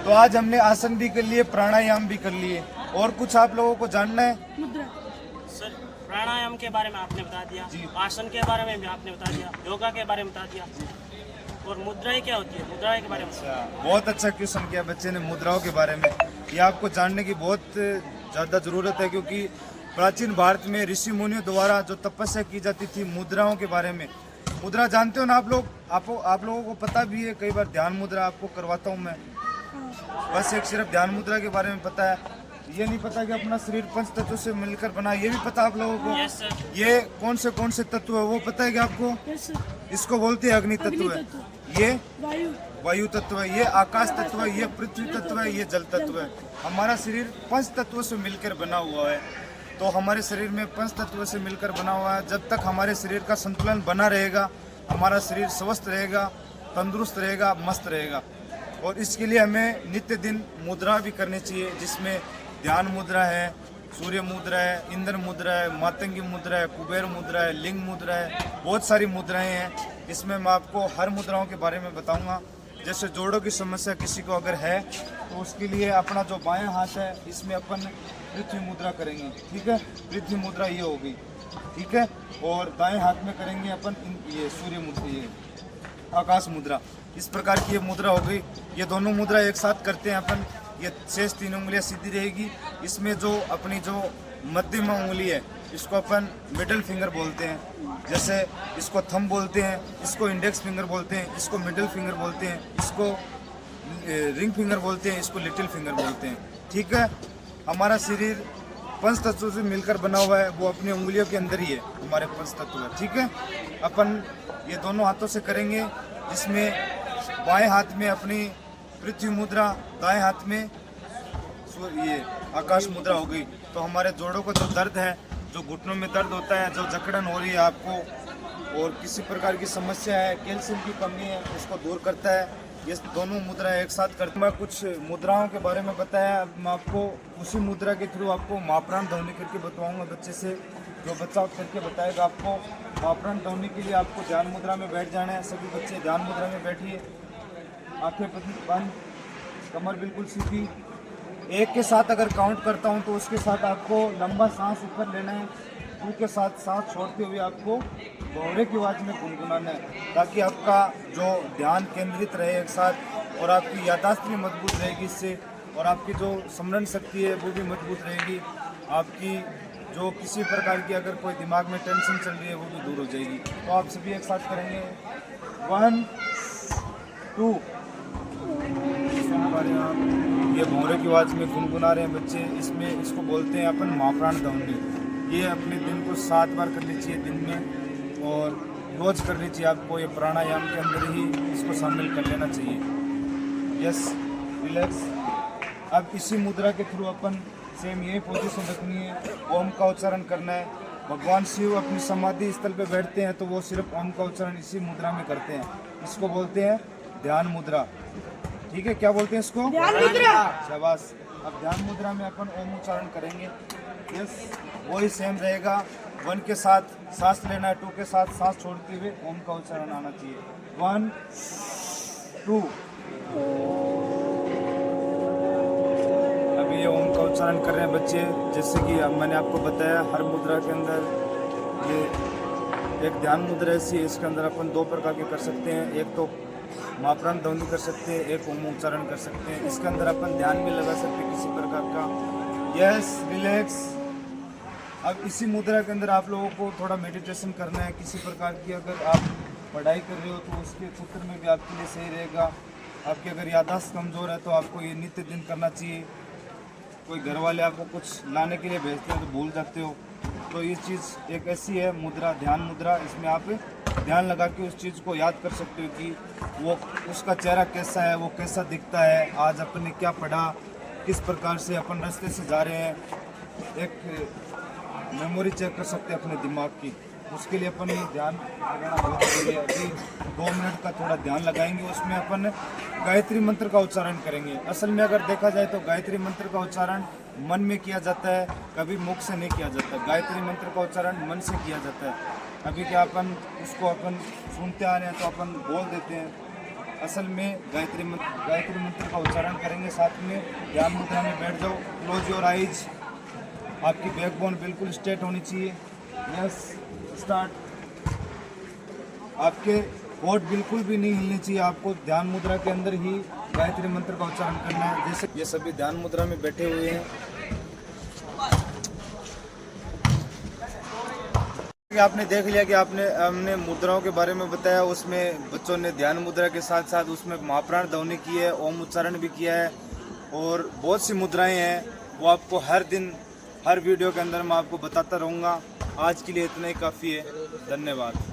तो आज हमने आसन भी कर लिए, प्राणायाम भी कर लिए। और कुछ आप लोगों को जानना है? सर प्राणायाम के बारे में आपने बता दिया, आसन के बारे में भी आपने बता दिया, योगा के बारे में बता दिया, और मुद्राएं क्या होती है, मुद्राएं के बारे में। बहुत अच्छा क्वेश्चन किया बच्चे ने मुद्राओं के बारे में। ये आपको जानने की बहुत ज़्यादा ज़रूरत है, क्योंकि प्राचीन भारत में ऋषि मुनियों द्वारा जो तपस्या की जाती थी मुद्राओं के बारे में। मुद्रा जानते हो ना आप लोग? आप लोगों को पता भी है, कई बार ध्यान मुद्रा आपको करवाता हूँ मैं। बस एक सिर्फ ध्यान मुद्रा के बारे में पता है, ये नहीं पता कि अपना शरीर पंच तत्वों से मिलकर बना। ये भी पता आप लोगों को? Yes sir. ये कौन से तत्व है वो पता है क्या आपको? इसको बोलते हैं अग्नि तत्व है, ये वायु तत्व है, ये आकाश तत्व है, ये पृथ्वी तत्व है, ये जल तत्व है। हमारा शरीर पंच तत्वों से मिलकर बना हुआ है। तो हमारे शरीर में पंच तत्वों से मिलकर बना हुआ है। जब तक हमारे शरीर का संतुलन बना रहेगा, हमारा शरीर स्वस्थ रहेगा, तंदुरुस्त रहेगा, मस्त रहेगा। और इसके लिए हमें नित्य दिन मुद्रा भी करनी चाहिए, जिसमें ध्यान मुद्रा है, सूर्य मुद्रा है, इंद्र मुद्रा है, मातंगी मुद्रा है, कुबेर मुद्रा है, लिंग मुद्रा है। बहुत सारी मुद्राएं हैं। इसमें मैं आपको हर मुद्राओं के बारे में बताऊंगा। जैसे जोड़ों की समस्या किसी को अगर है तो उसके लिए अपना जो बायां हाथ है इसमें अपन पृथ्वी मुद्रा करेंगे, ठीक है? पृथ्वी मुद्रा ये होगी, ठीक है? और दाएं हाथ में करेंगे अपन ये सूर्य मुद्रा, ये आकाश मुद्रा। इस प्रकार की ये मुद्रा हो गई। ये दोनों मुद्रा एक साथ करते हैं अपन। ये शेष 3 उंगलियां सीधी रहेगी। इसमें जो अपनी जो मध्यमा उंगली है इसको अपन मिडिल फिंगर बोलते हैं। जैसे इसको थंब बोलते हैं, इसको इंडेक्स फिंगर बोलते हैं, इसको मिडिल फिंगर बोलते हैं, इसको रिंग फिंगर बोलते हैं, इसको लिटिल फिंगर बोलते हैं, ठीक है? हमारा शरीर पंच तत्वों से मिलकर बना हुआ है, वो अपनी उंगलियों के अंदर ही है, हमारे पंच तत्व है, ठीक है? अपन ये दोनों हाथों से करेंगे, जिसमें बाएं हाथ में अपनी पृथ्वी मुद्रा, दाएं हाथ में ये आकाश मुद्रा हो गई। तो हमारे जोड़ों को जो दर्द है, जो घुटनों में दर्द होता है, जो जकड़न हो रही है आपको, और किसी प्रकार की समस्या है, कैल्शियम की कमी है, उसको दूर करता है। ये दोनों मुद्रा एक साथ करते हैं। मैं कुछ मुद्राओं के बारे में बताया, मैं आपको उसी मुद्रा के थ्रू आपको महाप्राण ध्वनि करके बताऊंगा बच्चे से, जो बच्चा करके बताएगा आपको। महाप्राण ध्वनि के लिए आपको ध्यान मुद्रा में बैठ जाना है। सभी बच्चे ध्यान मुद्रा में बैठिए, आंखें बंद, कमर बिल्कुल सीधी। एक के साथ अगर काउंट करता हूं तो उसके साथ आपको लंबा सांस ऊपर लेना है। 2 के साथ सांस छोड़ते हुए आपको भौरे की आवाज़ में गुनगुनाना है, ताकि आपका जो ध्यान केंद्रित रहे एक साथ, और आपकी याददाश्त भी मजबूत रहेगी इससे, और आपकी जो स्मरण शक्ति है वो भी मजबूत रहेगी। आपकी जो किसी प्रकार की अगर कोई दिमाग में टेंशन चल रही है वो भी दूर हो जाएगी। तो आप सभी एक साथ करेंगे। 1 2। ये भौरे की आवाज़ में गुनगुना रहे हैं बच्चे। इसमें इसको बोलते हैं अपन महाप्राण ध्वनि। ये अपने दिन को 7 बार करनी चाहिए दिन में, और रोज करनी चाहिए आपको। ये प्राणायाम के अंदर ही इसको शामिल कर लेना चाहिए। Yes, relax. अब इसी मुद्रा के थ्रू अपन सेम यही पोजीशन रखनी है, ओम का उच्चारण करना है। भगवान शिव अपनी समाधि स्थल पे बैठते हैं तो वो सिर्फ ओम का उच्चारण इसी मुद्रा में करते हैं। इसको बोलते हैं ध्यान मुद्रा, ठीक है? क्या बोलते हैं इसको? ध्यान मुद्रा। शाबाश। अब ध्यान मुद्रा में अपन ओम उच्चारण करेंगे। यस, वही सेम रहेगा। 1 के साथ सांस लेना है, 2 के साथ सांस छोड़ते हुए ओम का उच्चारण आना चाहिए। 1 2। अभी ये ओम का उच्चारण कर रहे हैं बच्चे। जैसे कि अब मैंने आपको बताया, हर मुद्रा के अंदर ये एक ध्यान मुद्रा ऐसी है, इसके अंदर अपन 2 प्रकार के कर सकते हैं। एक तो महाप्राण ध्वनि कर सकते हैं, एक ओम उच्चारण कर सकते हैं। इसके अंदर अपन ध्यान भी लगा सकते हैं किसी प्रकार का। Yes, relax. अब इसी मुद्रा के अंदर आप लोगों को थोड़ा मेडिटेशन करना है। किसी प्रकार की अगर आप पढ़ाई कर रहे हो तो उसके क्षेत्र में भी आपके लिए सही रहेगा। आपकी अगर याददाश्त कमज़ोर है तो आपको ये नित्य दिन करना चाहिए। कोई घर वाले आपको कुछ लाने के लिए भेजते हैं तो भूल जाते हो, तो ये चीज़ एक ऐसी है मुद्रा, ध्यान मुद्रा। इसमें आप ध्यान लगा के उस चीज़ को याद कर सकते हो कि वो उसका चेहरा कैसा है, वो कैसा दिखता है, आज अपन ने क्या पढ़ा, किस प्रकार से अपन रास्ते से जा रहे हैं। एक मेमोरी चेक कर सकते हैं अपने दिमाग की। उसके लिए अपन ध्यान लगाना बहुत जरूरी है। अभी 2 मिनट का थोड़ा ध्यान लगाएंगे, उसमें अपन गायत्री मंत्र का उच्चारण करेंगे। असल में अगर देखा जाए तो गायत्री मंत्र का उच्चारण मन में किया जाता है, कभी मुख से नहीं किया जाता। गायत्री मंत्र का उच्चारण मन से किया जाता है। अभी क्या अपन उसको अपन सुनते आ रहे हैं तो अपन बोल देते हैं, असल में गायत्री मंत्र का उच्चारण करेंगे। साथ में ध्यान मुद्रा में बैठ जाओ। Close your eyes. आपकी बैकबोन बिल्कुल स्ट्रेट होनी चाहिए। Yes, start. आपके होठ बिल्कुल भी नहीं हिलनी चाहिए। आपको ध्यान मुद्रा के अंदर ही गायत्री मंत्र का उच्चारण करना है। जैसे ये सभी ध्यान मुद्रा में बैठे हुए हैं। आपने देख लिया कि हमने मुद्राओं के बारे में बताया। उसमें बच्चों ने ध्यान मुद्रा के साथ साथ उसमें महाप्राण ध्वनि की है, ओम उच्चारण भी किया है और बहुत सी मुद्राएं हैं, वो आपको हर दिन हर वीडियो के अंदर मैं आपको बताता रहूँगा। आज के लिए इतना ही काफ़ी है। धन्यवाद।